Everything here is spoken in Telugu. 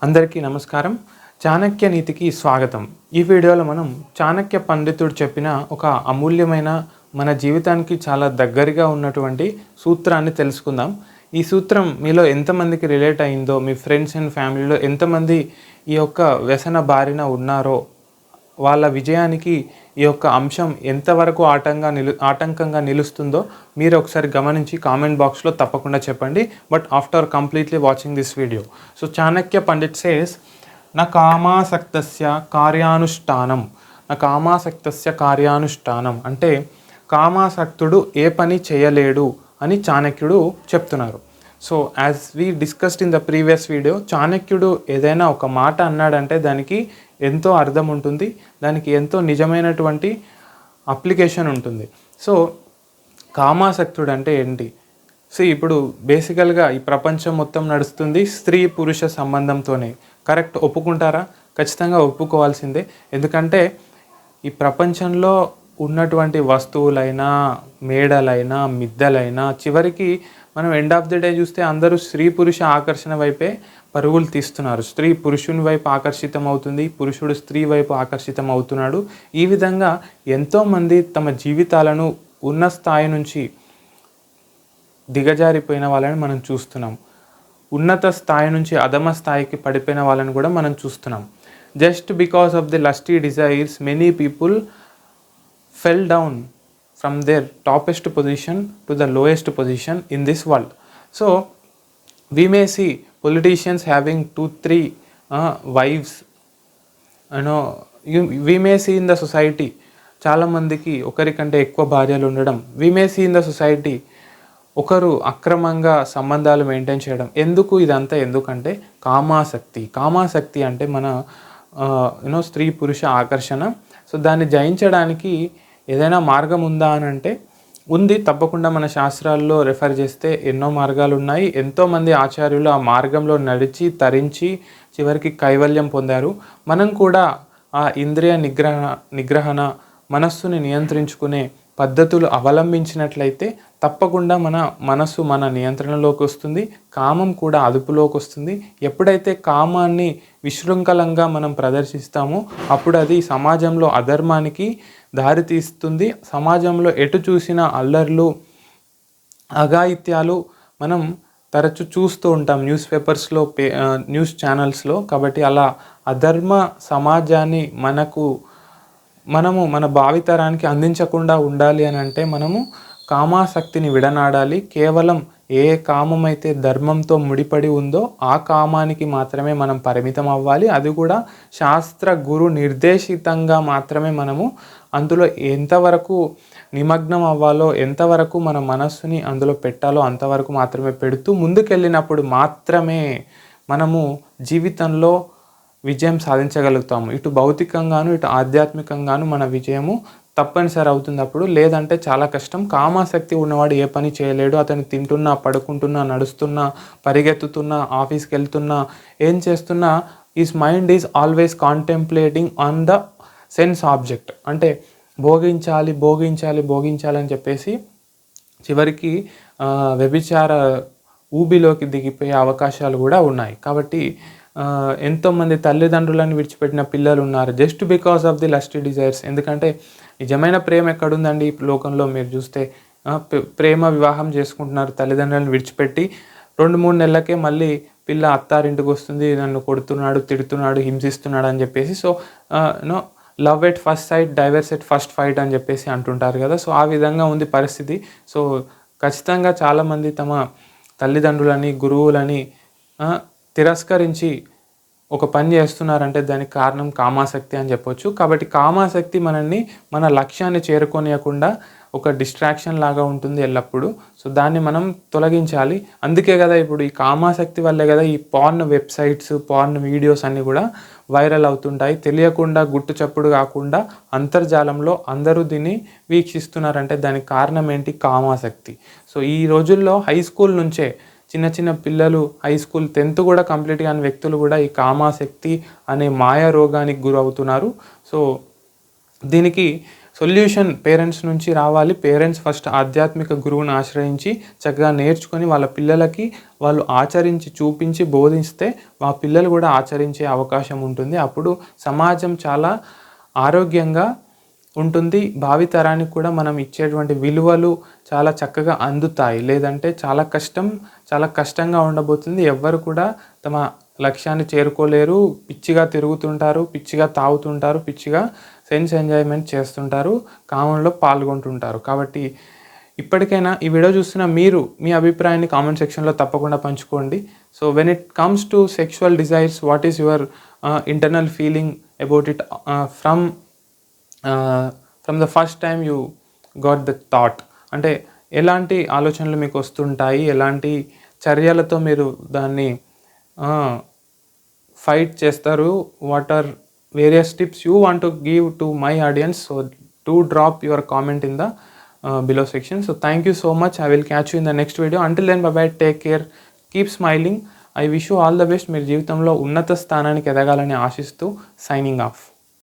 అందరికీ నమస్కారం. చాణక్య నీతికి స్వాగతం. ఈ వీడియోలో మనం చాణక్య పండితుడు చెప్పిన ఒక అమూల్యమైన మన జీవితానికి చాలా దగ్గరగా ఉన్నటువంటి సూత్రాన్ని తెలుసుకుందాం. ఈ సూత్రం మీలో ఎంతమందికి రిలేట్ అయిందో, మీ ఫ్రెండ్స్ అండ్ ఫ్యామిలీలో ఎంతమంది ఈ యొక్క వ్యసన బారిన ఉన్నారో, వాళ్ళ విజయానికి ఈ యొక్క అంశం ఎంతవరకు ఆటంకంగా నిలుస్తుందో మీరు ఒకసారి గమనించి కామెంట్ బాక్స్లో తప్పకుండా చెప్పండి. But after completely watching this video, so Chanakya Pandit says నా కామాసక్తస్య కార్యానుష్ఠానం. నా కామాసక్తస్య కార్యానుష్ఠానం అంటే కామాసక్తుడు ఏ పని చేయలేడు అని చాణక్యుడు చెప్తున్నారు. So as we discussed in the previous video, చాణక్యుడు ఏదైనా ఒక మాట అన్నాడంటే దానికి ఎంతో అర్థం ఉంటుంది, దానికి ఎంతో నిజమైనటువంటి అప్లికేషన్ ఉంటుంది. సో కామాసక్తుడు అంటే ఏంటి? సో ఇప్పుడు బేసికల్గా ఈ ప్రపంచం మొత్తం నడుస్తుంది స్త్రీ పురుష సంబంధంతోనే. కరెక్ట్, ఒప్పుకుంటారా? ఖచ్చితంగా ఒప్పుకోవాల్సిందే. ఎందుకంటే ఈ ప్రపంచంలో ఉన్నటువంటి వస్తువులైనా, మేడలైనా, మిద్దెలైనా చివరికి మనం ఎండ్ ఆఫ్ ది డే చూస్తే అందరూ స్త్రీ పురుష ఆకర్షణ వైపే పరుగులు తీస్తున్నారు. స్త్రీ పురుషుని వైపు ఆకర్షితం అవుతుంది, పురుషుడు స్త్రీ వైపు ఆకర్షితం అవుతున్నాడు. ఈ విధంగా ఎంతోమంది తమ జీవితాలను ఉన్న స్థాయి నుంచి దిగజారిపోయిన వాళ్ళని మనం చూస్తున్నాం. ఉన్నత స్థాయి నుంచి అధమ స్థాయికి పడిపోయిన వాళ్ళని కూడా మనం చూస్తున్నాం. Just because of the lusty desires many people fell down from their topest position to the lowest position in this world. So we may see politicians having 2-3 wives, we may see in the society చాలా మందికి ఒకరికంటే ఎక్కువ భార్యలు ఉండడం. we may see in the society ఒకరు అక్రమంగా సంబంధాలు మెయింటైన్ చేయడం. ఎందుకు ఇదంతా? ఎందుకంటే కామాసక్తి అంటే మన స్త్రీ పురుష ఆకర్షణ. సో దాన్ని జయించడానికి ఏదైనా మార్గం ఉందా అని అంటే ఉంది, తప్పకుండా. మన శాస్త్రాల్లో రెఫర్ చేస్తే ఎన్నో మార్గాలు ఉన్నాయి. ఎంతోమంది ఆచార్యులు ఆ మార్గంలో నడిచి తరించి చివరికి కైవల్యం పొందారు. మనం కూడా ఆ ఇంద్రియ నిగ్రహణ మనస్సుని నియంత్రించుకునే పద్ధతులు అవలంబించినట్లయితే తప్పకుండా మన మనస్సు మన నియంత్రణలోకి వస్తుంది, కామం కూడా అదుపులోకి వస్తుంది. ఎప్పుడైతే కామాన్ని విశృంఖలంగా మనం ప్రదర్శిస్తామో అప్పుడు అది సమాజంలో అధర్మానికి దారితీస్తుంది. సమాజంలో ఎటు చూసిన అల్లర్లు, అఘాయిత్యాలు మనం తరచు చూస్తూ ఉంటాం న్యూస్ పేపర్స్లో, న్యూస్ ఛానల్స్లో. కాబట్టి అలా అధర్మ సమాజాన్ని మనము మన భావితరానికి అందించకుండా ఉండాలి అని అంటే మనము కామాసక్తిని విడనాడాలి. కేవలం ఏ కామం అయితే ధర్మంతో ముడిపడి ఉందో ఆ కామానికి మాత్రమే మనం పరిమితం అవ్వాలి. అది కూడా శాస్త్ర గురు నిర్దేశితంగా మాత్రమే మనము అందులో ఎంతవరకు నిమగ్నం అవ్వాలో, ఎంతవరకు మన మనస్సుని అందులో పెట్టాలో అంతవరకు మాత్రమే పెడుతూ ముందుకెళ్ళినప్పుడు మాత్రమే మనము జీవితంలో విజయం సాధించగలుగుతాము. ఇటు భౌతికంగాను ఇటు ఆధ్యాత్మికంగాను మన విజయము తప్పనిసరి అవుతుంది అప్పుడు. లేదంటే చాలా కష్టం. కామాసక్తి ఉన్నవాడు ఏ పని చేయలేడు. అతను తింటున్నా, పడుకుంటున్నా, నడుస్తున్నా, పరిగెత్తుతున్నా, ఆఫీస్కి వెళ్తున్నా, ఏం చేస్తున్నా his mind is always contemplating on the sense object. అంటే భోగించాలి అని చెప్పేసి చివరికి వ్యభిచార ఊబిలోకి దిగిపోయే అవకాశాలు కూడా ఉన్నాయి. కాబట్టి ఎంతోమంది తల్లిదండ్రులను విడిచిపెట్టిన పిల్లలు ఉన్నారు just because of the lusty desires. ఎందుకంటే నిజమైన ప్రేమ ఎక్కడుందండి ఈ లోకంలో? మీరు చూస్తే ప్రేమ వివాహం చేసుకుంటున్నారు తల్లిదండ్రులను విడిచిపెట్టి. 2-3 నెలలకే మళ్ళీ పిల్ల అత్తారింటికి వస్తుంది, నన్ను కొడుతున్నాడు, తిడుతున్నాడు, హింసిస్తున్నాడు అని చెప్పేసి. So love at first sight, divorce at first fight అని చెప్పేసి అంటుంటారు కదా. సో ఆ విధంగా ఉంది పరిస్థితి. సో ఖచ్చితంగా చాలామంది తమ తల్లిదండ్రులని, గురువులని తిరస్కరించి ఒక పని చేస్తున్నారంటే దానికి కారణం కామాసక్తి అని చెప్పొచ్చు. కాబట్టి కామాసక్తి మనల్ని మన లక్ష్యాన్ని చేరుకోనియకుండా ఒక డిస్ట్రాక్షన్ లాగా ఉంటుంది ఎల్లప్పుడూ. సో దాన్ని మనం తొలగించాలి. అందుకే కదా ఇప్పుడు ఈ కామాసక్తి వల్లే కదా ఈ పార్న్ వెబ్సైట్స్, పార్న్ వీడియోస్ అన్నీ కూడా వైరల్ అవుతుంటాయి. తెలియకుండా, గుట్టు చప్పుడు కాకుండా అంతర్జాలంలో అందరూ దీన్ని వీక్షిస్తున్నారంటే దానికి కారణం ఏంటి? కామాసక్తి. సో ఈ రోజుల్లో హై స్కూల్ నుంచే చిన్న పిల్లలు, హై స్కూల్ 10th కూడా కంప్లీట్ కాని వ్యక్తులు కూడా ఈ కామాసక్తి అనే మాయా రోగానికి గురవుతున్నారు. సో దీనికి సొల్యూషన్ పేరెంట్స్ నుంచి రావాలి. పేరెంట్స్ ఫస్ట్ ఆధ్యాత్మిక గురువుని ఆశ్రయించి చక్కగా నేర్చుకొని వాళ్ళ పిల్లలకి వాళ్ళు ఆచరించి చూపించి బోధిస్తే ఆ పిల్లలు కూడా ఆచరించే అవకాశం ఉంటుంది. అప్పుడు సమాజం చాలా ఆరోగ్యంగా ఉంటుంది. భావితరానికి కూడా మనం ఇచ్చేటువంటి విలువలు చాలా చక్కగా అందుతాయి. లేదంటే చాలా కష్టంగా ఉండబోతుంది. ఎవ్వరు కూడా తమ లక్ష్యాన్ని చేరుకోలేరు. పిచ్చిగా తిరుగుతుంటారు, పిచ్చిగా తాగుతుంటారు, పిచ్చిగా సెన్స్ ఎంజాయ్మెంట్ చేస్తుంటారు, కామంలో పాల్గొంటుంటారు. కాబట్టి ఇప్పటికైనా ఈ వీడియో చూస్తున్న మీరు మీ అభిప్రాయాన్ని కామెంట్ సెక్షన్లో తప్పకుండా పంచుకోండి. So when it comes to sexual desires, what is your internal feeling about it from the first time you got the thought? అంటే ఎలాంటి ఆలోచనలు మీకు వస్తుంటాయి, ఎలాంటి చర్యలతో మీరు దాన్ని ఫైట్ చేస్తారు? What are various tips you want to give to my audience? So do drop your comment in the below section. So thank you so much. I will catch you in the next video. Until then, bye bye, take care, keep smiling. I wish you all the best. మీరు జీవితంలో ఉన్నత స్థానానికి ఎదగాలని ఆశిస్తూ సైనింగ్ ఆఫ్.